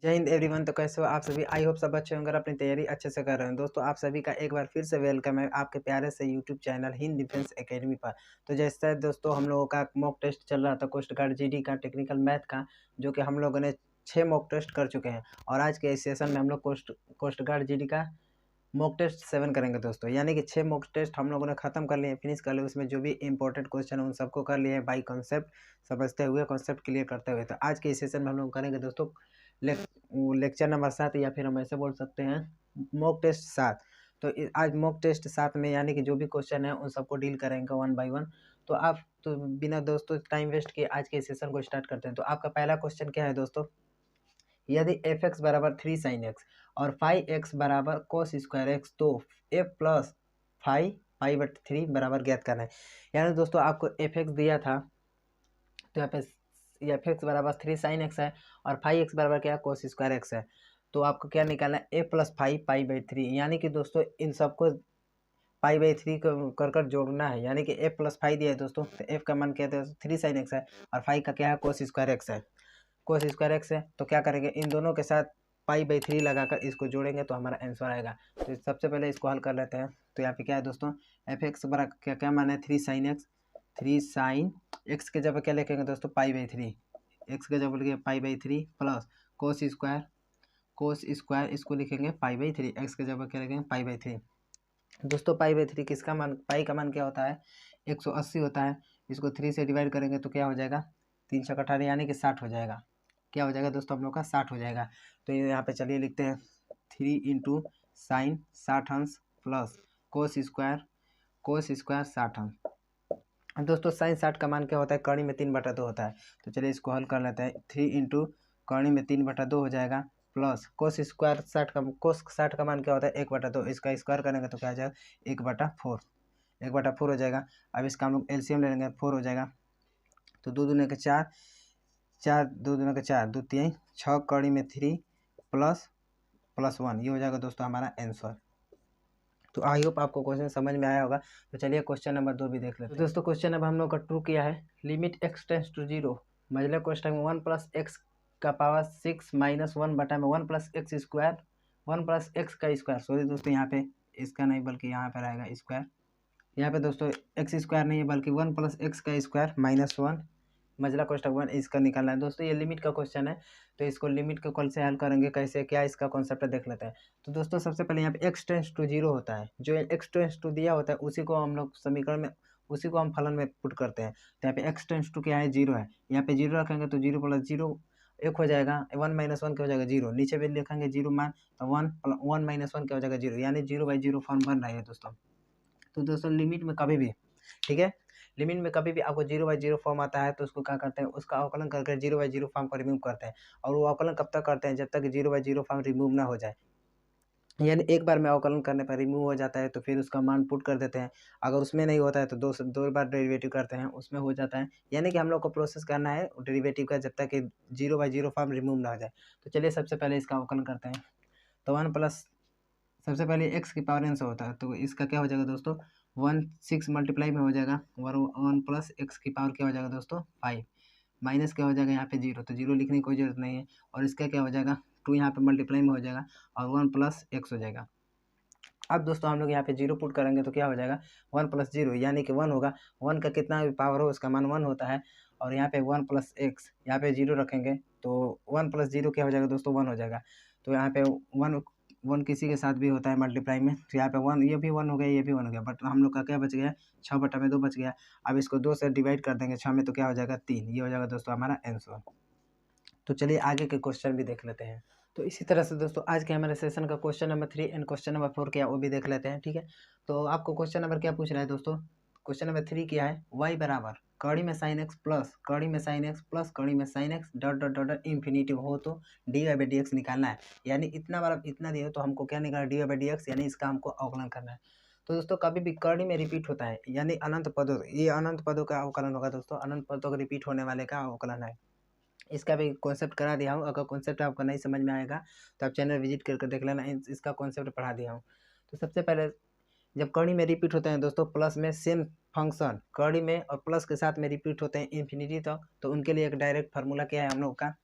जय हिंद एवरीवन। तो कैसे हो आप सभी? आई होप सब अच्छे होंगे और अपनी तैयारी अच्छे से कर रहे हैं। दोस्तों आप सभी का एक बार फिर से वेलकम है आपके प्यारे से YouTube channel Hind defence academy पर। तो जैसे दोस्तों हम लोगों का मॉक टेस्ट चल रहा था कोस्ट गार्ड जीडी का, टेक्निकल मैथ का, जो कि हम लोगों ने 6 मॉक टेस्ट कर चुके हैं। और आज के इस सेशन में हम लोग कोस्ट गार्ड जीडी का मॉक टेस्ट 7 करेंगे दोस्तों। यानी कि 6 मॉक टेस्ट हम लोगों ने खत्म कर लिए, फिनिश कर लिए। उसमें जो भी इंपॉर्टेंट क्वेश्चन है उन सबको कर लिए बाई कॉन्सेप्ट, समझते हुए, कॉन्सेप्ट क्लियर करते हुए। तो आज के इस सेशन में हम लोग करेंगे दोस्तों लेक्चर नंबर 7, या फिर हम ऐसे बोल सकते हैं मॉक टेस्ट 7। तो आज मॉक टेस्ट 7 में यानी कि जो भी क्वेश्चन है उन सबको डील करेंगे वन बाय वन। तो आप तो बिना दोस्तों टाइम वेस्ट किए आज के सेशन को स्टार्ट करते हैं। तो आपका पहला क्वेश्चन क्या है दोस्तों? यदि एफ एक्स बराबर 3 साइन एक्स और 5x बराबर कोस स्क्वायर एक्स, तो एफ प्लस 5 पाई/3 बराबर ज्ञात करना है। यानी दोस्तों आपको एफ एक्स दिया था, तो यहाँ पे एफ एक्स बराबर 3 साइन एक्स है और 5x बराबर क्या, कोस स्क्वायर एक्स है। तो आपको क्या निकालना है? ए प्लस 5 पाई/3। यानी कि दोस्तों इन सबको पाई/3 कर कर जोड़ना है। यानी कि एफ प्लस 5 दिया है दोस्तों, तो एफ का मान क्या है? 3 साइन एक्स है और 5 का क्या है? कोस स्क्वायर एक्स है। कोस स्क्वायर एक्स है तो क्या करेंगे, इन दोनों के साथ पाई/3 लगाकर इसको जोड़ेंगे तो हमारा आंसर आएगा। तो सबसे पहले इसको हल कर लेते हैं। तो यहाँ पे क्या है दोस्तों, एफ एक्स बराबर क्या क्या मान है? 3 साइन एक्स। 3 साइन एक्स के जगह क्या लिखेंगे दोस्तों? पाई/3। एक्स के जगह लिखेंगे पाई/3 plus cos square. Cos square इसको लिखेंगे पाई/3। एक्स के जगह क्या लिखेंगे? पाई/3। दोस्तों पाई/3 किसका मान? पाई का मान क्या होता है? 180 होता है। इसको 3 से डिवाइड करेंगे तो क्या हो जाएगा? 3 छक 18 यानी कि 60 हो जाएगा। क्या हो जाएगा दोस्तों हम लोग का? 60 हो जाएगा। तो ये यहाँ पे चलिए लिखते हैं 3 इंटू साइन 60 अंश प्लस कोस स्क्वायर 60 अंश। अब दोस्तों साइन 60 का मान क्या होता है? कड़ी में 3/2 होता है। तो चलिए इसको हल कर लेते हैं। 3 इंटू कड़ी में 3/2 हो जाएगा प्लस कोस स्क्वायर 60 का मान क्या होता है? 1/2। इसका स्क्वायर करेंगे तो क्या आ जाएगा? 1/4। 1/4 हो जाएगा। अब इसका हम लोग एलसीएम ले लेंगे, 4 हो जाएगा। तो 2 दूनी के 4, 4 2 दूनी के 4, 2 3 6 कड़ी में 3 प्लस 1, ये हो जाएगा दोस्तों हमारा आंसर। तो आई होप आपको क्वेश्चन समझ में आया होगा। तो चलिए क्वेश्चन नंबर 2 भी देख लेते हैं। तो दोस्तों क्वेश्चन नंबर हम लोग का ट्रू किया है। लिमिट x टेंस टू 0, मतलब क्वेश्चन में 1 प्लस एक्स का पावर 6 माइनस 1 बटा में 1 plus x square, 1 plus x का स्क्वायर। सॉरी दोस्तों यहाँ पे इसका नहीं बल्कि यहाँ पर आएगा स्क्वायर। यहाँ पे दोस्तों एक्स स्क्वायर नहीं है बल्कि 1 प्लस एक्स का स्क्वायर माइनस 1, मजला कोष्टक 1, इसका निकालना है दोस्तों। ये लिमिट का क्वेश्चन है, तो इसको लिमिट को कल से हल करेंगे। कैसे, क्या इसका कॉन्सेप्ट है देख लेते हैं। तो दोस्तों सबसे पहले यहाँ पे x टेंस टू 0 होता है। जो x टेंस टू दिया होता है उसी को हम लोग समीकरण में, उसी को हम फलन में पुट करते हैं। तो यहाँ पे x टेंस टू क्या है? 0 है। यहाँ पे 0 रखेंगे तो 0 प्लस 0 1 हो जाएगा। 1 माइनस 1 क्या हो जाएगा? 0। नीचे भी लिखेंगे 0 मान, तो 1 माइनस 1 क्या हो जाएगा? 0। यानी 0/0 फॉर्म बन रहा है दोस्तों। तो दोस्तों लिमिट में कभी भी, ठीक है, लिमिट में कभी भी आपको 0/0 फॉर्म आता है तो उसको क्या करते हैं? उसका अवकलन करके 0/0 फॉर्म को रिमूव करते हैं। और वो अवकलन कब तक करते हैं? जब तक 0/0 फॉर्म रिमूव ना हो जाए। यानी एक बार में अवकलन करने पर रिमूव हो जाता है तो फिर उसका मान पुट कर देते हैं। अगर उसमें नहीं होता है तो दो बार डेरिवेटिव करते हैं, उसमें हो जाता है। यानी कि हम लोग को प्रोसेस करना है डेरिवेटिव का जब तक कि 0/0 फॉर्म रिमूव ना हो जाए। तो चलिए सबसे पहले इसका अवकलन करते हैं। तो 1 प्लस, सबसे पहले x की पावर n से होता है तो इसका क्या हो जाएगा दोस्तों? 1 6 मल्टीप्लाई में हो जाएगा। 1 प्लस एक्स की पावर क्या हो जाएगा दोस्तों? 5 माइनस क्या हो जाएगा यहाँ पे 0, तो 0 लिखने की कोई जरूरत नहीं है। और इसका क्या हो जाएगा? 2 यहाँ पे मल्टीप्लाई में हो जाएगा और 1 प्लस एक्स हो जाएगा। अब दोस्तों हम लोग यहाँ पे 0 पुट करेंगे तो क्या हो जाएगा? 1 प्लस 0 यानी कि 1 होगा। 1 का कितना भी पावर हो उसका मान 1 होता है। और यहाँ पे 1 प्लस एक्स, यहाँ पे 0 रखेंगे तो 1 प्लस 0 क्या हो जाएगा दोस्तों? 1 हो जाएगा। तो यहाँ पे 1 किसी के साथ भी होता है मल्टीप्लाई में, तो यहाँ पे 1, ये भी 1 हो गया, ये भी 1 हो गया। बट हम लोग का क्या बच गया? 6/2 बच गया। अब इसको 2 से डिवाइड कर देंगे 6 में तो क्या हो जाएगा? 3। ये हो जाएगा दोस्तों हमारा आंसर। तो चलिए आगे के क्वेश्चन भी देख लेते हैं। तो इसी तरह से दोस्तों आज के हमारे सेशन का question number 3 and question number 4 क्या वो भी देख लेते हैं, ठीक है। तो आपको क्वेश्चन नंबर क्या पूछ रहा है दोस्तों? क्वेश्चन नंबर 3 क्या है? y बराबर कड़ी में साइन एक्स प्लस कड़ी में साइन एक्स प्लस कड़ी में sine x dot dot dot dot infinity हो तो dy/dx निकालना है। यानी इतना बार इतना दिया तो हमको क्या निकालना? dy/dx, यानी इसका हमको अवकलन करना है। तो दोस्तों कभी भी कड़ी में रिपीट होता है यानी अनंत पदों, ये अनंत पदों का अवकलन होगा दोस्तों। अनंत पदों का रिपीट होने वाले का अवकलन है। इसका भी कॉन्सेप्ट करा दिया हूँ। अगर कॉन्सेप्ट आपको नहीं समझ में आएगा तो आप चैनल विजिट करके देख लेना, इसका कॉन्सेप्ट पढ़ा दिया हूँ। तो सबसे पहले जब कड़ी में रिपीट होते हैं दोस्तों प्लस में सेम फंक्शन कड़ी में और प्लस के साथ में रिपीट होते हैं इन्फिनिटी तक, तो उनके लिए एक डायरेक्ट फार्मूला क्या है हम लोग का?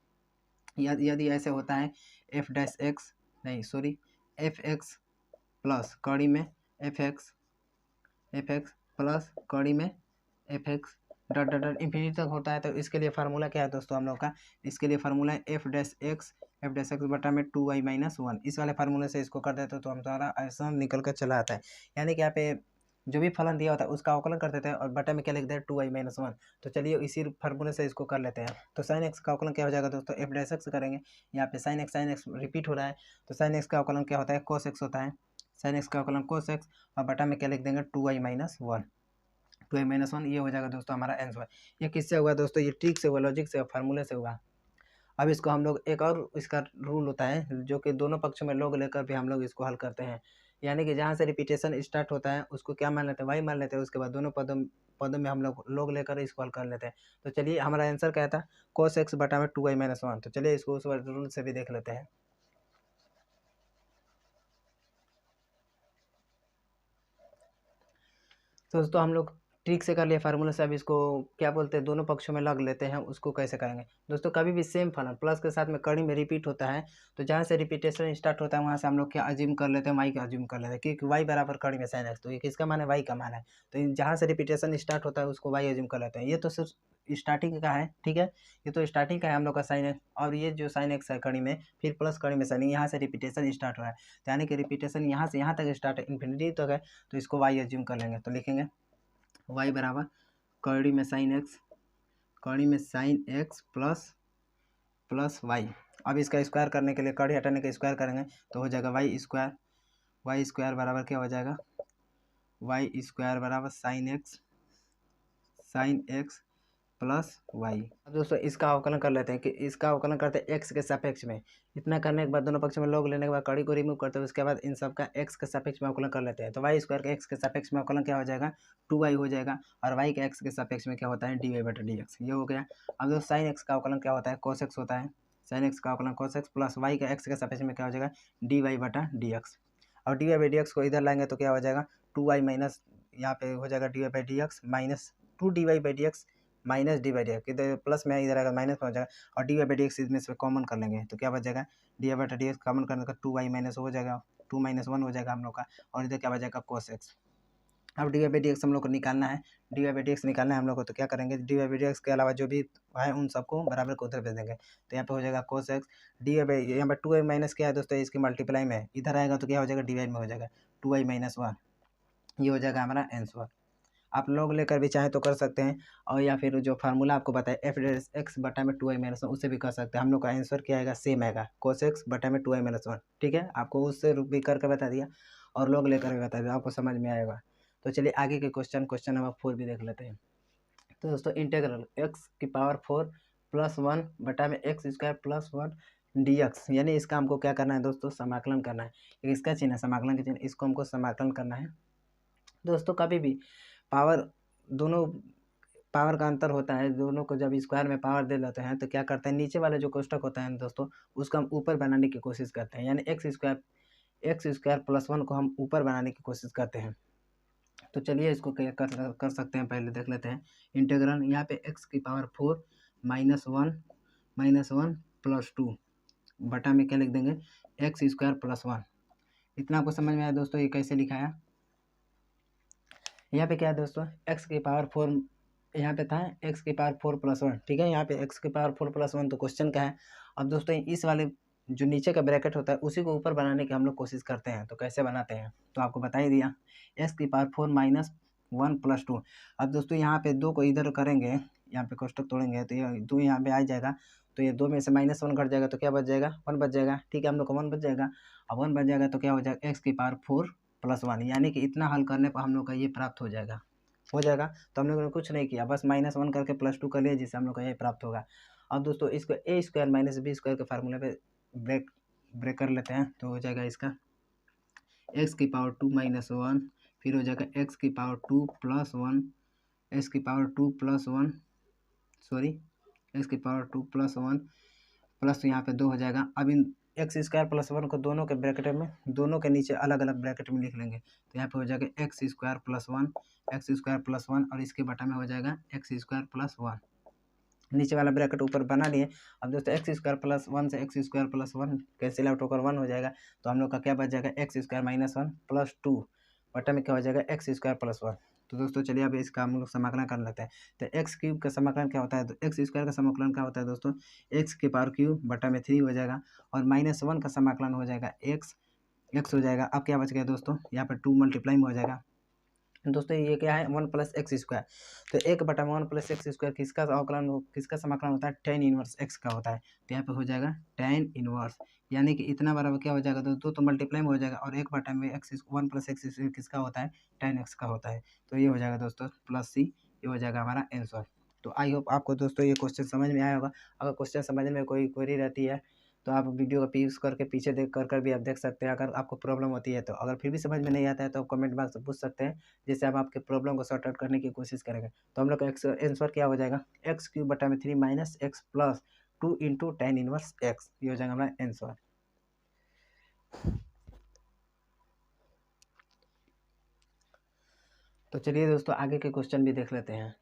यदि ऐसे होता है एफ डैश एक्स नहीं सॉरी एफ एक्स प्लस कड़ी में एफ एक्स प्लस कड़ी में F x dot dot dot infinity तक होता है, तो इसके लिए फार्मूला क्या है दोस्तों हम लोग का, इसके लिए फार्मूला है एफ डैश एक्स बटा में 2y-1। इस वाले फार्मूले से इसको कर देते तो हमारा ऐसा निकल कर चला आता है। यानी कि यहाँ पे जो भी फलन दिया होता है उसका अवकलन कर देते हैं और बटा में क्या लिख देते हैं 2y-1। तो चलिए इसी फार्मूले से इसको कर लेते हैं। तो साइन एक्स का अवकलन क्या हो जाएगा दोस्तों, एफ डैश एक्स करेंगे। यहाँ पे साइन एक्स रिपीट हो रहा है, तो साइन एक्स का अवकलन क्या होता है, कोस एक्स होता है। साइन एक्स का अवकलन कोस एक्स और बटा में क्या लिख देंगे 2y-1। 2y-1 ये हो जाएगा दोस्तों हमारा आंसर। ये किससे हुआ दोस्तों, ये ट्रिक से हुआ, लॉजिक से, फार्मूले से हुआ। अब इसको हम लोग एक और इसका रूल होता है जो कि दोनों पक्षों में लॉग लेकर भी हम लोग इसको हल करते हैं। यानी कि जहाँ से रिपीटेशन स्टार्ट होता है उसको क्या मान लेते हैं, वाई मान लेते हैं। उसके बाद दोनों पदों में हम लोग लॉग लेकर इसको हल कर लेते हैं। तो चलिए हमारा आंसर क्या था, cos x बटा में 2y-1। तो चलिए इसको उस रूल से भी देख लेते हैं। तो दोस्तों हम लोग ट्रिक से कर लिया फार्मूला से। अब इसको क्या बोलते हैं, दोनों पक्षों में लग लेते हैं, उसको कैसे करेंगे दोस्तों। कभी भी सेम फलन प्लस के साथ में कड़ी में रिपीट होता है, तो जहाँ से रिपीटेशन स्टार्ट होता है वहाँ से हम लोग क्या अज्यूम कर लेते हैं, वाई का अज्यूम कर लेते हैं, क्योंकि वाई बराबर कड़ी में साइन एक्स, तो ये किसका मान है, वाई का मान है। तो जहाँ से रिपीटेशन स्टार्ट होता है उसको वाई अज्यूम कर लेते हैं। ये तो सिर्फ स्टार्टिंग का है, ठीक है, ये तो स्टार्टिंग का है हम लोग का साइन एक्स। और ये जो साइन एक्स है कड़ी में, फिर प्लस कड़ी में साइन, यहाँ से रिपीटेशन स्टार्ट हो रहा है, यानी कि रिपीटेशन यहाँ से यहाँ तक स्टार्ट है, इन्फिनिटी तक है, तो इसको वाई अज्यूम कर लेंगे। तो लिखेंगे y बराबर कड़ी में साइन एक्स प्लस वाई। अब इसका स्क्वायर करने के लिए कड़ी हटाने का स्क्वायर करेंगे तो हो जाएगा वाई स्क्वायर बराबर क्या हो जाएगा, वाई स्क्वायर बराबर साइन एक्स प्लस वाई। अब दोस्तों इसका अवकलन कर लेते हैं कि इसका अवकलन करते हैं एक्स के सापेक्ष में। इतना करने के बाद दोनों पक्ष में लॉग लेने के बाद कड़ी को रिमूव करते हैं, उसके बाद इन सब का एक्स के सापेक्ष में अवकलन कर लेते हैं। तो वाई स्क्वायर का एक्स के सापेक्ष में अवकलन क्या हो जाएगा, 2y हो जाएगा। और वाई के एक्स के सापेक्ष में क्या होता है, dy बटा dx, ये हो गया। अब दोस्तों साइन एक्स का अवकलन क्या होता है, cos x होता है। साइन एक्स का अवकलन cos x प्लस वाई का एक्स के सापेक्ष में क्या हो जाएगा, dy बटा dx। और dy बाई dx को इधर लाएंगे तो क्या हो जाएगा 2y माइनस, यहाँ पे हो जाएगा dy by dx minus 2dy by dx minus D by D x, इधर प्लस में इधर आएगा माइनस में हो जाएगा, और डी बाई डी एक्स इसमें से कॉमन कर लेंगे तो क्या बच जाएगा, डी बटा डी एक्स कॉमन करने का 2y- हो जाएगा, 2-1 हो जाएगा हम लोग का। और इधर क्या बचेगा cos x। अब डी बाई डी एक्स हम लोग को निकालना है, डी बाई डी एक्स निकालना है हम लोग को, तो क्या करेंगे, डी बाई डी एक्स के अलावा जो भी है उन सबको बराबर को उधर भेज देंगे। तो यहाँ पे हो जाएगा cos x, डी बाई यहाँ पर 2y माइनस क्या है दोस्तों, इसकी मल्टीप्लाई में इधर आएगा तो क्या हो जाएगा डिवाइड में हो जाएगा 2y-1। ये हो जाएगा हमारा आंसर। आप लोग लेकर भी चाहें तो कर सकते हैं, और या फिर जो फार्मूला आपको बताया एफ डैश एक्स बटा में 2y-1 उससे भी कर सकते हैं। हम लोग का आंसर क्या आएगा, सेम आएगा cos x बटा में 2y-1। ठीक है, आपको उससे भी करके बता दिया और लोग लेकर भी बता दिया, आपको समझ में आएगा। तो चलिए आगे के क्वेश्चन नंबर 4 भी देख लेते हैं। तो दोस्तों इंटीग्रल x⁴ प्लस 1 बटा में x स्क्वायर प्लस 1 dx, यानी इसका हमको क्या करना है दोस्तों, समाकलन करना है। इसका चिन्ह है समाकलन के चिन्ह, इसको हमको समाकलन करना है। दोस्तों कभी भी पावर, दोनों पावर का अंतर होता है, दोनों को जब स्क्वायर में पावर दे देते हैं तो क्या करते हैं, नीचे वाला जो कोष्टक होता है दोस्तों उसको हम ऊपर बनाने की कोशिश करते हैं, यानी एक्स स्क्वायर प्लस 1 को हम ऊपर बनाने की कोशिश करते हैं। तो चलिए इसको क्या कर सकते हैं, पहले देख लेते हैं। इंटीग्रल यहाँ पे x⁴ -1 प्लस 2 बटा में क्या लिख देंगे x² प्लस 1। इतना आपको समझ में आया दोस्तों, ये कैसे लिखा है। यहाँ पे क्या है दोस्तों, x⁴ यहाँ पे था x⁴ प्लस 1, ठीक है, यहाँ पे x⁴ प्लस 1 तो क्वेश्चन का है। अब दोस्तों इस वाले जो नीचे का ब्रैकेट होता है उसी को ऊपर बनाने की हम लोग कोशिश करते हैं। तो कैसे बनाते हैं तो आपको बता ही दिया, x⁴ -1 प्लस 2। अब दोस्तों यहाँ पे 2 को इधर करेंगे, यहाँ पे कोष्टक तोड़ेंगे तो ये 2 यहाँ पे आ जाएगा, तो ये 2 में से -1 घट जाएगा तो क्या बच जाएगा, 1 बच जाएगा। ठीक है, हम लोग को 1 बच जाएगा। अब 1 बच जाएगा तो क्या हो जाएगा x⁴ प्लस 1, यानी कि इतना हल करने पर हम लोग का ये प्राप्त हो जाएगा। तो हम लोगों ने कुछ नहीं किया, बस -1 करके प्लस 2 कर लिया, जिससे हम लोग का ये प्राप्त होगा। अब दोस्तों इसको a² - b² के फार्मूले पे ब्रेक कर लेते हैं, तो हो जाएगा इसका x⁴ -1, फिर हो जाएगा x⁴ प्लस 1 प्लस यहाँ पे 2 हो जाएगा। अब इन x² प्लस 1 को दोनों के ब्रैकेट में, दोनों के नीचे अलग अलग ब्रैकेट में लिख लेंगे, तो यहाँ पे हो जाएगा x² प्लस 1 और इसके बटा में हो जाएगा x² प्लस 1। नीचे वाला ब्रैकेट ऊपर बना लिए। अब दोस्तों एक्स स्क्वायर प्लस वन से x square plus one cancel out होकर 1 हो जाएगा, तो हम लोग का क्या बच जाएगा x square minus one plus two बटा में क्या हो जाएगा एक्स स्क्वायर प्लस वन। तो दोस्तों चलिए अब इसका हम लोग समाकलन कर लेते हैं। तो एक्स क्यूब का समाकलन क्या होता है, तो एक्स स्क्वायर का समाकलन क्या होता है दोस्तों, एक्स के पावर क्यूब बटा में 3 हो जाएगा, और माइनस वन का समाकलन हो जाएगा एक्स एक्स हो जाएगा। अब क्या बच गया दोस्तों, यहाँ पर 2 मल्टीप्लाई में हो जाएगा। दोस्तों ये क्या है 1 प्लस एक्स स्क्वायर, तो 1/1 + x² किसका अवकलन किसका समाकलन होता है, tan इनवर्स x का होता है। तो यहाँ पे हो जाएगा tan इनवर्स, यानी कि इतना बराबर क्या हो जाएगा दोस्तों, तो मल्टीप्लाई में हो जाएगा, और 1 किसका होता है, tan x का होता है। तो ये हो जाएगा दोस्तों प्लस सी, ये हो जाएगा हमारा आंसर। तो आई होप आपको दोस्तों ये क्वेश्चन समझ में आया होगा। अगर क्वेश्चन समझने में कोई क्वेरी रहती है तो आप वीडियो का पीस करके पीछे देख कर भी आप देख सकते हैं। अगर आपको प्रॉब्लम होती है तो, अगर फिर भी समझ में नहीं आता है तो आप कमेंट बॉक्स में पूछ सकते हैं, जिससे हम आपके प्रॉब्लम को सॉर्ट आउट करने की कोशिश करेंगे। तो हम लोग का आंसर क्या हो जाएगा, एक्स क्यूब बटा में 3 minus x plus 2 into tan inverse x, ये हो जाएगा हमारा आंसर। तो चलिए दोस्तों आगे के क्वेश्चन भी देख लेते हैं।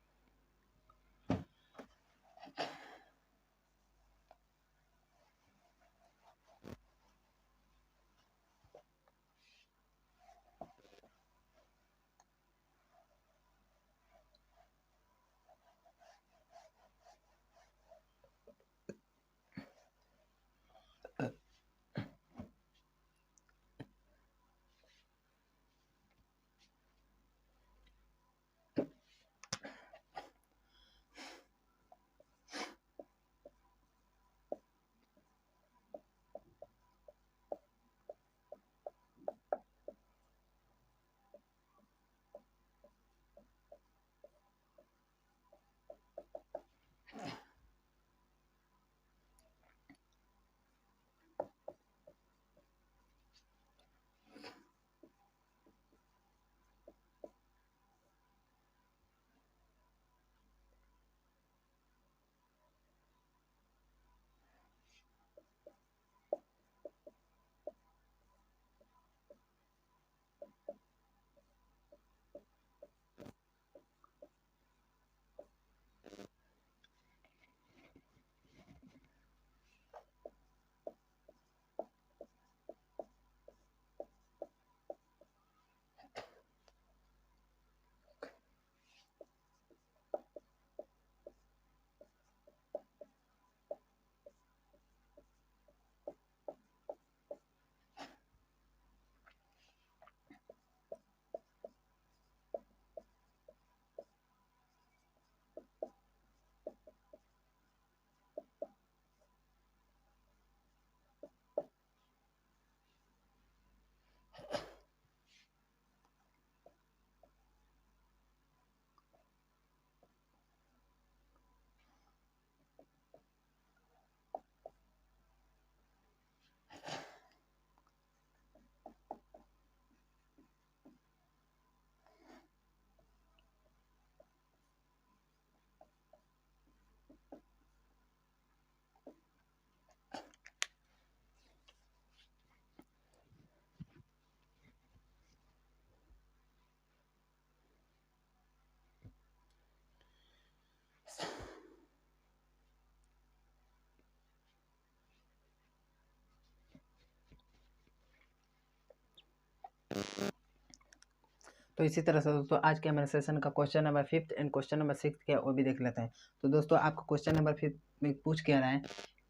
तो इसी तरह से दोस्तों आज के हमारे सेशन का question number 5 and question number 6 क्या वो भी देख लेते हैं। तो दोस्तों आपको क्वेश्चन नंबर 5 में पूछ क्या रहा है,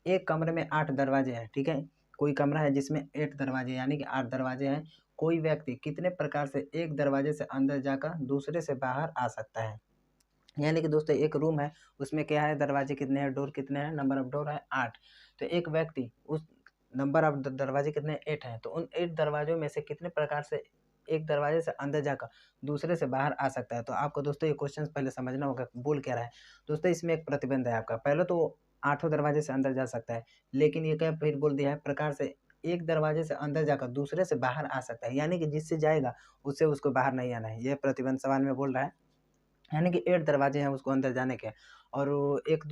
एक कमरे में 8 दरवाजे हैं, ठीक है, कोई कमरा है जिसमें 8 दरवाजे यानी कि 8 दरवाजे हैं, कोई व्यक्ति कितने प्रकार से एक दरवाजे से अंदर जाकर दूसरे से बाहर आ सकता है। यानी कि दोस्तों एक रूम है, उसमें क्या है, दरवाजे कितने हैं, डोर कितने हैं, नंबर ऑफ डोर है 8। तो एक व्यक्ति उस नंबर ऑफ दरवाजे कितने 8 हैं, तो उन 8 दरवाजों में से कितने प्रकार से एक दरवाजे से अंदर जाकर दूसरे से बाहर आ सकता है। तो आपको दोस्तों ये क्वेश्चन पहले समझना होगा बोल क्या रहा है। दोस्तों इसमें एक प्रतिबंध है आपका, पहले तो आठों दरवाजे से अंदर जा सकता है, लेकिन ये क्या फिर बोल दिया है प्रकार से एक दरवाजे से अंदर जाकर दूसरे से बाहर आ सकता है, यानी कि जिससे जाएगा उससे उसको बाहर नहीं आना है, ये प्रतिबंध सवाल में बोल रहा है। यानी कि 8 दरवाजे हैं उसको अंदर जाने के, और वो एक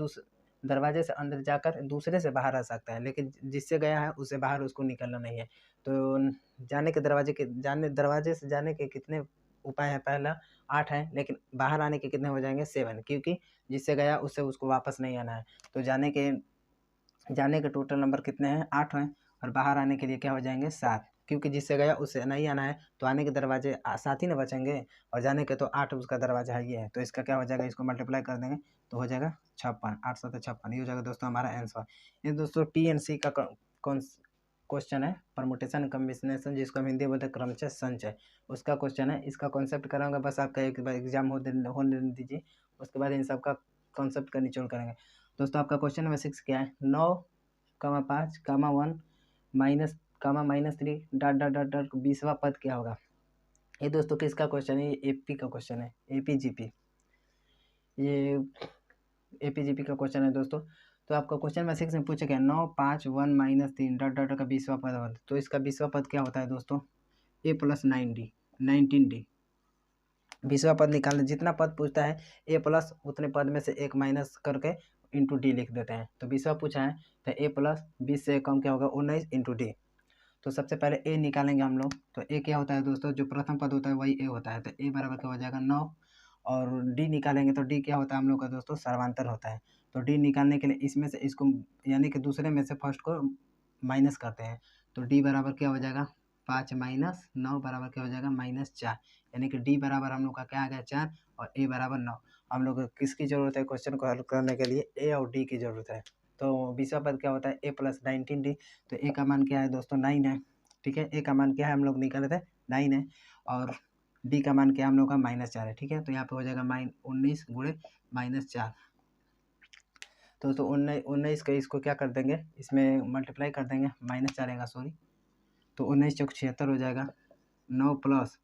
दरवाजे से अंदर जाकर दूसरे से बाहर आ सकता है, लेकिन जिससे गया है उससे बाहर उसको निकलना नहीं है। तो जाने के दरवाजे के जाने दरवाजे से जाने के कितने उपाय है पहला 8 है, लेकिन बाहर आने के कितने हो जाएंगे 7, क्योंकि जिससे गया उससे उसको वापस नहीं आना है। तो जाने के टोटल नंबर कितने हैं 8 हैं, और बाहर आने के लिए क्या हो जाएंगे 7, क्योंकि जिससे गया उससे नहीं आना है, तो आने के दरवाजे 7 ही ना बचेंगे, और जाने के तो 8 उसका दरवाजा है ये है। तो इसका क्या हो जाएगा, इसको मल्टीप्लाई कर देंगे तो हो जाएगा 56, 8 7 56, ये हो जाएगा दोस्तों हमारा आंसर। ये दोस्तों TNC का कौन क्वेश्चन है, परमुटेशन कॉम्बिनेशन, जिसको हम हिंदी बोलते हैं क्रमचय संचय, उसका क्वेश्चन है। इसका कॉन्सेप्ट कराऊंगा, बस आपका एक बार एग्जाम होने दीजिए, उसके बाद इन सब का कॉन्सेप्ट का निचोड़ करेंगे। दोस्तों आपका क्वेश्चन नंबर 6 क्या है, 9,5,1 -3 डॉट डॉट डॉट डॉट 20वां पद क्या होगा। ये दोस्तों किसका क्वेश्चन है, ये AP का क्वेश्चन है, APGP, ये APGP का क्वेश्चन है दोस्तों। तो आपका क्वेश्चन नंबर 6 में पूछा गया 9,5,1 -3 डॉट डॉट का 20वां पद होता है। तो इसका 20वां पद क्या होता है दोस्तों, A + 9D 19D। 20वां पद निकालने, जितना पद पूछता है A+ उतने पद में से एक माइनस करके इंटू D लिख देते हैं। तो 20वां पूछा है तो A+ 20 से कम क्या होगा 19 इंटू D। तो सबसे पहले A निकालेंगे हम लोग। तो A क्या होता है दोस्तों, जो प्रथम पद होता है वही A होता है। तो A बराबर क्या हो जाएगा 9, और D निकालेंगे तो D क्या होता है हम लोग का दोस्तों, सर्वांतर होता है। तो D निकालने के लिए इसमें से इसको यानी कि दूसरे में से फर्स्ट को माइनस करते हैं। तो D बराबर क्या हो जाएगा 5 माइनस 9 बराबर क्या हो जाएगा -4, यानी कि D बराबर हम लोग का क्या आ गया 4 और A बराबर 9। हम लोग को किसकी ज़रूरत है क्वेश्चन को हल करने के लिए, A और D की ज़रूरत है। तो 20वां पद क्या होता है A + 19D। तो A का मान क्या है दोस्तों 9 है, ठीक है। A का मान क्या है हम लोग निकाले थे 9 है, और D का मान क्या है हम लोग का -4 है, ठीक है। तो यहाँ पे हो जाएगा 19 गुणे -4। तो 19 का इसको क्या कर देंगे, इसमें मल्टीप्लाई कर देंगे, -4 आएगा सॉरी। तो 19 चौक 76 हो जाएगा, 9 प्लस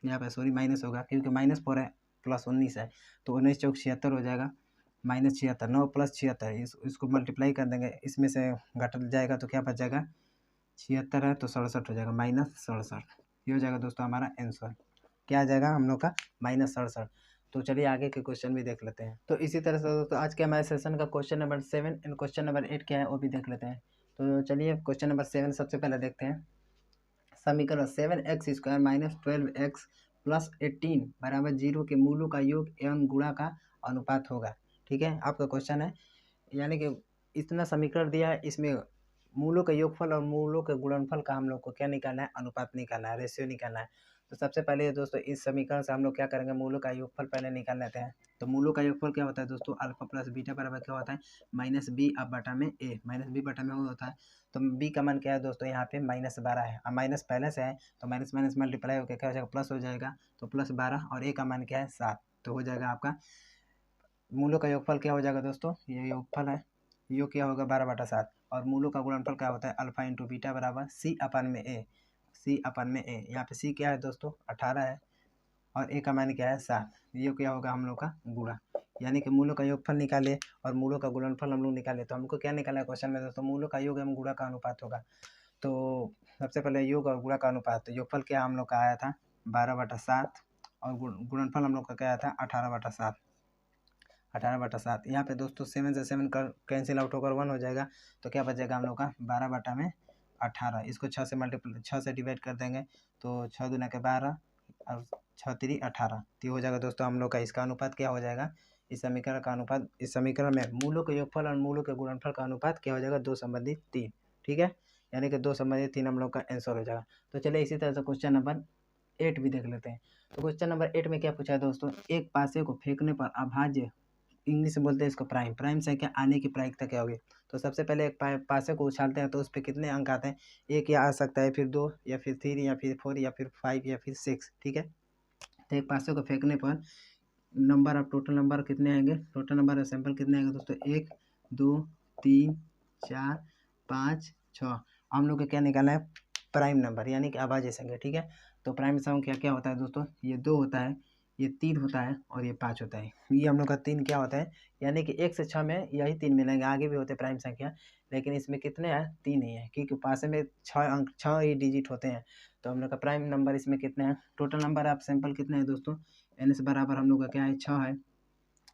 यहाँ पे सॉरी माइनस होगा क्योंकि -4 है प्लस 19 है। तो 19 चौक 76 हो जाएगा, -76, 9 + 76, इसको मल्टीप्लाई कर देंगे, इसमें से घट जाएगा तो क्या बच जाएगा 76 है तो 67 हो जाएगा, -67। ये हो जाएगा दोस्तों हमारा आंसर। क्या आ जाएगा हम लोग का -67। तो चलिए आगे के क्वेश्चन भी देख लेते हैं। तो इसी तरह से दोस्तों आज के हमारे सेशन का question number 7 and question number 8 क्या है वो भी देख लेते हैं। तो चलिए क्वेश्चन नंबर 7 सबसे पहले देखते हैं। समीकरण 7x² - 12x + 18 बराबर 0 के मूलों का योग एवं गुणा का अनुपात होगा, ठीक है। आपका क्वेश्चन है, यानी कि इतना समीकरण दिया है, इसमें मूलों का योगफल और मूलों के गुणनफल का हम लोग को क्या निकालना है, अनुपात निकालना है, रेशियो निकालना है। तो सबसे पहले दोस्तों इस समीकरण से हम लोग क्या करेंगे, मूलों का योगफल पहले निकाल लेते हैं। तो मूलों का योगफल क्या होता है दोस्तों, अल्फा प्लस बीटा बराबर क्या होता है -b अब बटा में a, -b बटा में होता है। तो b का मान क्या है दोस्तों, यहाँ पे -12 है, अब माइनस पहले से है तो माइनस माइनस मल्टीप्लाई होकर क्या हो जाएगा प्लस हो जाएगा, तो +12, और a का मान क्या है 7। तो हो जाएगा आपका मूलों का योगफल क्या हो जाएगा दोस्तों, ये योगफल है, योग क्या होगा 12/7, और मूलों का गुणनफल क्या होता है अल्फा इंटू बीटा बराबर C/A। यहाँ पे C क्या है दोस्तों 18 है, और A का मान क्या है 7। ये क्या होगा हम लोग का गुणा, यानी कि मूलों का योगफल निकाले और मूलों का गुणनफल हम लोग निकाले। तो हमको क्या निकाला है क्वेश्चन में दोस्तों, मूलों का योग एवं गुणा का अनुपात होगा। तो सबसे पहले योग और गुणा का अनुपात, तो योगफल क्या हम लोग का आया था 12/7, और गुणनफल हम लोग का क्या आया था 18/7। 18/7 यहाँ पे दोस्तों 7 से 7 कर कैंसिल आउट होकर 1 हो जाएगा, तो क्या बचेगा हम लोग का 12/18। इसको 6 से मल्टीप्लाई 6 से डिवाइड कर देंगे, तो 6 दूना के 12 और 6 3 18। तो हो जाएगा दोस्तों हम लोग का इसका अनुपात क्या हो जाएगा, इस समीकरण का अनुपात, इस समीकरण में मूलों के योगफल और मूलों के गुणनफल का अनुपात क्या हो जाएगा 2/3, ठीक है। यानी कि 2/3 हम लोग का आंसर हो जाएगा। तो चलिए इसी तरह से क्वेश्चन नंबर 8 भी देख लेते हैं। तो क्वेश्चन नंबर 8 में क्या पूछा है दोस्तों, एक पासे को फेंकने पर अभाज्य, इंग्लिश में बोलते हैं इसको प्राइम संख्या आने की प्रायिकता क्या होगी। तो सबसे पहले एक पासे को उछालते हैं तो उस पर कितने अंक आते हैं, एक या आ सकता है, फिर 2 या फिर 3 या फिर 4 या फिर 5 या फिर 6, ठीक है। तो एक पासे को फेंकने पर नंबर ऑफ टोटल नंबर कितने आएंगे, टोटल नंबर ऑफ सैंपल कितने आएंगे दोस्तों 1 2 3 4 5 6। हम लोग को क्या निकालना है प्राइम नंबर, यानी कि अभाज्य संख्या, ठीक है। तो प्राइम संख्या क्या होता है दोस्तों, ये 2 होता है, ये 3 होता है और ये 5 होता है। ये हम लोग का 3 क्या होता है, यानी कि 1 से 6 में यही 3 मिलेंगे, आगे भी होते हैं प्राइम संख्या, लेकिन इसमें कितने हैं 3 ही है, क्योंकि पासे में 6 अंक 6 ही डिजिट होते हैं। तो हम लोग का प्राइम नंबर इसमें कितने हैं, टोटल नंबर ऑफ सैंपल कितने हैं दोस्तों, एन एस बराबर हम लोग का क्या है 6 है,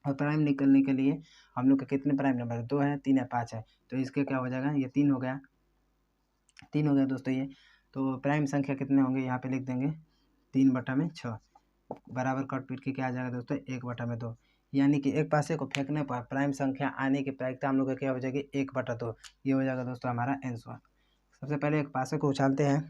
और प्राइम निकलने के लिए हम लोग का कितने प्राइम नंबर 2 है 3 है 5 है। तो इसके क्या हो जाएगा, ये 3 हो गया दोस्तों ये। तो प्राइम संख्या कितने होंगे यहाँ पे लिख देंगे 3/6 बराबर कट पीट के क्या आ जाएगा दोस्तों 1/2, यानी कि एक पासे को फेंकने पर प्राइम संख्या आने की प्रायिकता हम लोग का क्या हो जाएगी 1/2। ये हो जाएगा दोस्तों हमारा आंसर। सबसे पहले एक पासे को उछालते हैं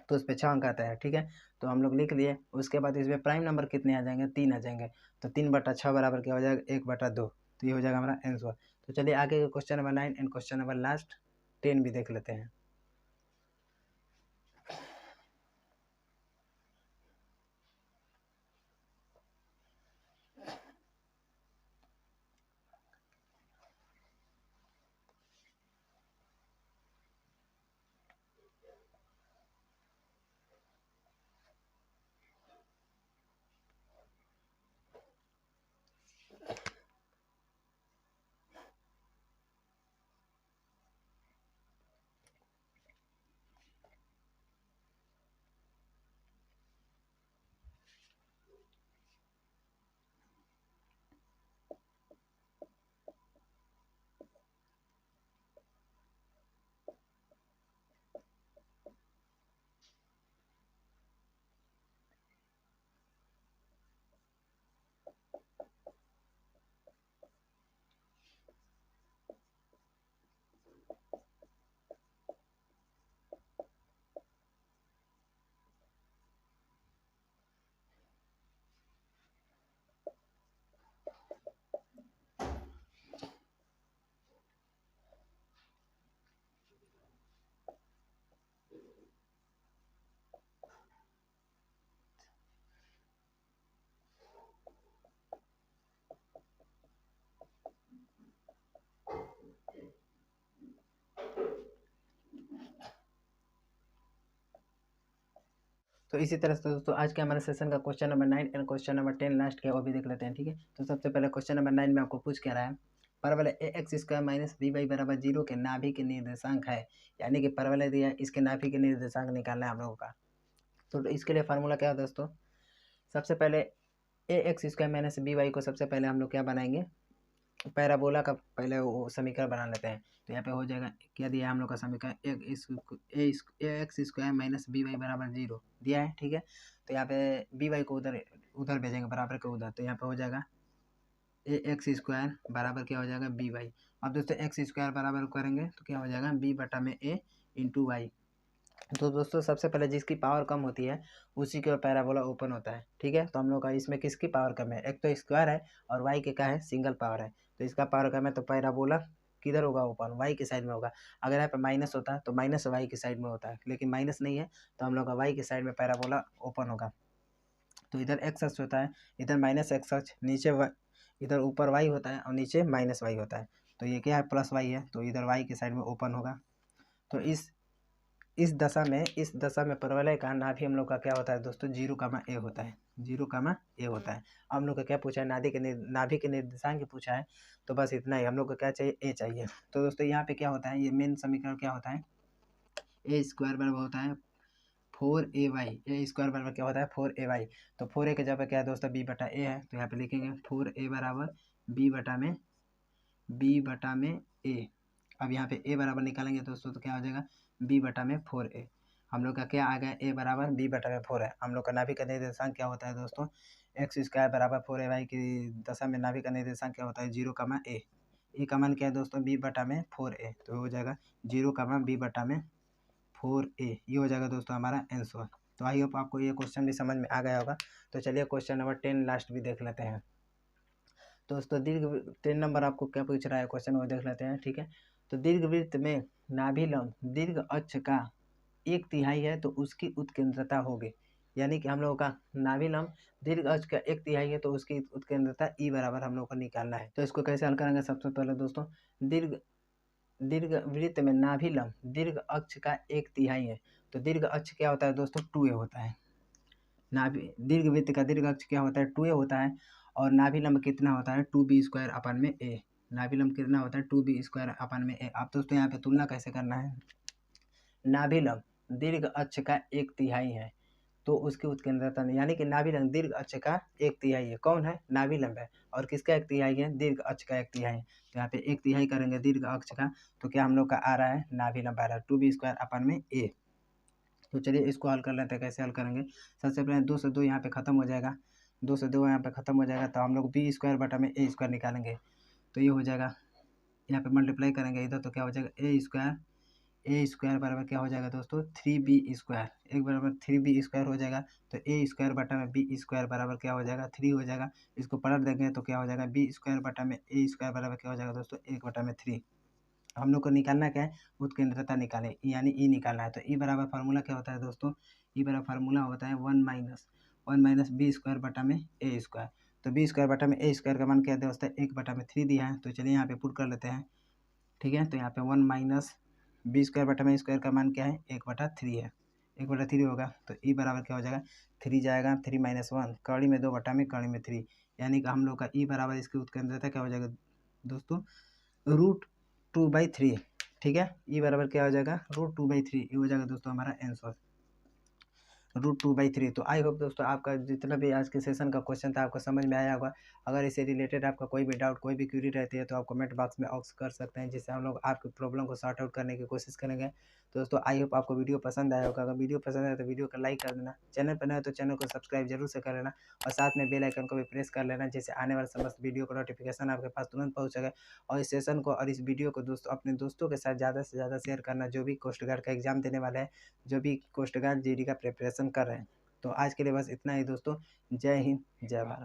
तो उस पर 6 अंक आता है, ठीक है, तो हम लोग लिख लिए। उसके बाद इसमें प्राइम नंबर कितने आ जाएंगे 3 आ जाएंगे, तो 3/6 बराबर क्या हो जाएगा 1/2, तो ये हो जाएगा हमारा आंसर। तो चलिए आगे question number 9 and question number last 10 भी देख लेते हैं। तो इसी तरह से दोस्तों आज के हमारे सेशन का question number 9 and question number 10 last के वो भी देख लेते हैं, ठीक है। तो सबसे पहले क्वेश्चन नंबर 9 में आपको पूछ क्या रहा है, परवलय ax² माइनस by बराबर 0 के नाभि के निर्देशांक है, यानी कि परवलय दिया इसके नाभि के निर्देशांक निकालना है हम लोगों का। तो इसके लिए फार्मूला क्या है दोस्तों, सबसे पहले ax² माइनस by को सबसे पहले हम लोग क्या बनाएंगे, पैराबोला का पहले वो समीकरण बना लेते हैं। तो यहाँ पे हो जाएगा क्या दिया है हम लोग का समीकरण ax² माइनस by बराबर 0 दिया है, ठीक है। तो यहाँ पे by को उधर उधर भेजेंगे बराबर के उधर, तो यहाँ पे हो जाएगा ax² बराबर क्या हो जाएगा by। अब दोस्तों x² बराबर करेंगे तो क्या हो जाएगा b/a इंटू वाई। तो दोस्तों सबसे पहले जिसकी पावर कम होती है उसी के पैराबोला ओपन होता है, ठीक है। तो हम लोग का इसमें किसकी पावर कम है, एक तो स्क्वायर है और वाई के क्या है सिंगल पावर है, तो इसका पावर कम है तो पैराबोला किधर होगा ओपन, वाई की साइड में होगा। अगर यहाँ पे माइनस होता तो माइनस वाई की साइड में होता है, लेकिन माइनस नहीं है तो हम लोग का वाई की साइड में पैराबोला ओपन होगा। तो इधर एक्स अक्ष होता है, इधर माइनस एक्स अक्ष, नीचे इधर ऊपर वाई होता है और नीचे माइनस वाई होता है। तो ये क्या है प्लस वाई है, तो इधर वाई की साइड में ओपन होगा। तो इस दशा में परवलय का नाभि हम लोग का क्या होता है दोस्तों 0, a होता है, 0, a होता है। हम लोग का क्या पूछा है नाभि के निर्देशांक पूछा है, तो बस इतना ही हम लोग को क्या चाहिए a चाहिए। तो दोस्तों यहाँ पे क्या होता है, ये मेन समीकरण क्या होता है, a² बराबर होता है 4ay, a² बराबर क्या होता है 4ay। तो 4a के जगह क्या है दोस्तों b/a है, तो यहाँ पे लिखेंगे 4a बराबर b/में a। अब यहाँ पे a बराबर निकालेंगे दोस्तों तो क्या हो जाएगा b/4a। हम लोग का क्या आ गया a बराबर b/4 है। हम लोग का नाभि का निर्देशांक क्या होता है दोस्तों x² बराबर 4ay की दशा में नाभि का निर्देशांक क्या होता है 0, a का मान क्या है दोस्तों b/4a, तो हो जाएगा 0, b/4a। ये हो जाएगा दोस्तों हमारा आंसर। तो आई होप आपको ये क्वेश्चन भी समझ में आ गया होगा। तो चलिए क्वेश्चन नंबर 10 लास्ट भी देख लेते हैं। दोस्तों दीर्घ 10 नंबर आपको क्या पूछ रहा है क्वेश्चन वो देख लेते हैं, ठीक है। तो दीर्घवृत्त में नाभिलंब दीर्घ अक्ष का 1/3 है तो उसकी उत्केंद्रता होगी, यानी कि हम लोगों का नाभिलंब दीर्घ अक्ष का 1/3 है तो उसकी उत्केंद्रता ई बराबर हम लोग को निकालना है। तो इसको कैसे हल करेंगे, सबसे पहले दोस्तों दीर्घ वृत्त में नाभिलंब दीर्घ अक्ष का 1/3 है, तो दीर्घ अक्ष क्या होता है दोस्तों 2a होता है। दीर्घ वृत्त का दीर्घ अक्ष क्या होता है 2a होता है, और नाभिलंब कितना होता है 2b² a। नाभिलंब कितना होता है 2b² a। अब दोस्तों यहाँ पे तुलना कैसे करना है, नाभिलंब दीर्घ अक्ष का 1/3 है तो उसकी उत्केंद्रता यानी कि नाभिलंब दीर्घ अक्ष का 1/3 है, कौन है नाभिलंब है, और किसका 1/3 है दीर्घ अक्ष का 1/3 है। तो यहाँ पे 1/3 करेंगे दीर्घ अक्ष का, तो क्या हम लोग का आ रहा है नाभिलंब आ रहा है 2b² a। तो चलिए इसको हल कर लेते हैं। कैसे हल करेंगे, सबसे पहले 2 से 2 यहाँ पे ख़त्म हो जाएगा, 2 से 2 यहाँ पे ख़त्म हो जाएगा, तो हम लोग बी स्क्वायर बटा में ए स्क्वायर निकालेंगे। तो ये हो जाएगा, यहाँ पे मल्टीप्लाई करेंगे इधर, तो क्या हो जाएगा ए स्क्वायर बराबर क्या हो जाएगा दोस्तों 3b स्क्वायर, एक बराबर 3b स्क्वायर हो जाएगा। तो ए स्क्वायर बटा में बी स्क्वायर बराबर क्या हो जाएगा 3 हो जाएगा। इसको पलट देंगे तो क्या हो जाएगा बी स्क्वायर बटा में ए स्क्वायर बराबर क्या हो जाएगा दोस्तों 1 बटा में 3। हम लोग को निकालना क्या है, उत्केंद्रता निकालें यानी ई निकालना है। तो ई बराबर फार्मूला क्या होता है दोस्तों, ई बराबर फार्मूला होता है 1 - बी स्क्वायर बटा में ए स्क्वायर। तो बी स्क्वायर बटा में ए स्क्वायर का मान क्या है दोस्तों 1 बटा में 3 दिया है। तो चलिए यहाँ पे पुट कर लेते हैं, ठीक है। तो यहाँ पे 1 - बी स्क्वायर बटा में स्क्वायर का मान क्या है 1 बटा 3 है, 1 बटा 3 होगा। तो ई बराबर क्या हो जाएगा 3 जाएगा, 3 - 1 कड़ी में 2 बटा में कड़ी में 3, यानी कि हम लोग का ई बराबर इसकी उत्केंद्रता क्या हो जाएगा दोस्तों √2/3, ठीक है। ई बराबर क्या हो जाएगा √2/3, ये हो जाएगा दोस्तों हमारा आंसर √2/3। तो आई होप दोस्तों आपका जितना भी आज के सेशन का क्वेश्चन था आपको समझ में आया होगा। अगर इससे रिलेटेड आपका कोई भी डाउट कोई भी क्वेरी रहती है तो आप कमेंट बॉक्स में ऑक्स कर सकते हैं, जिससे हम लोग आपकी प्रॉब्लम को सॉर्ट आउट करने की कोशिश करेंगे। तो दोस्तों आई होप आपको वीडियो पसंद आया होगा। अगर वीडियो पसंद आया तो वीडियो को लाइक कर देना, चैनल पर नए हो तो चैनल को सब्सक्राइब जरूर से कर लेना, और साथ में बेल आइकन को भी प्रेस कर लेना, जिससे आने वाले समस्त वीडियो का नोटिफिकेशन आपके पास तुरंत पहुँचेगा। और इस सेशन को और इस वीडियो को दोस्तों अपने दोस्तों के साथ ज़्यादा से ज़्यादा शेयर करना, जो भी कोस्ट गार्ड का एग्जाम देने वाले हैं, जो भी कोस्ट गार्ड जीडी का प्रिपरेशन कर रहे हैं। तो आज के लिए बस इतना ही दोस्तों, जय हिंद जय भारत।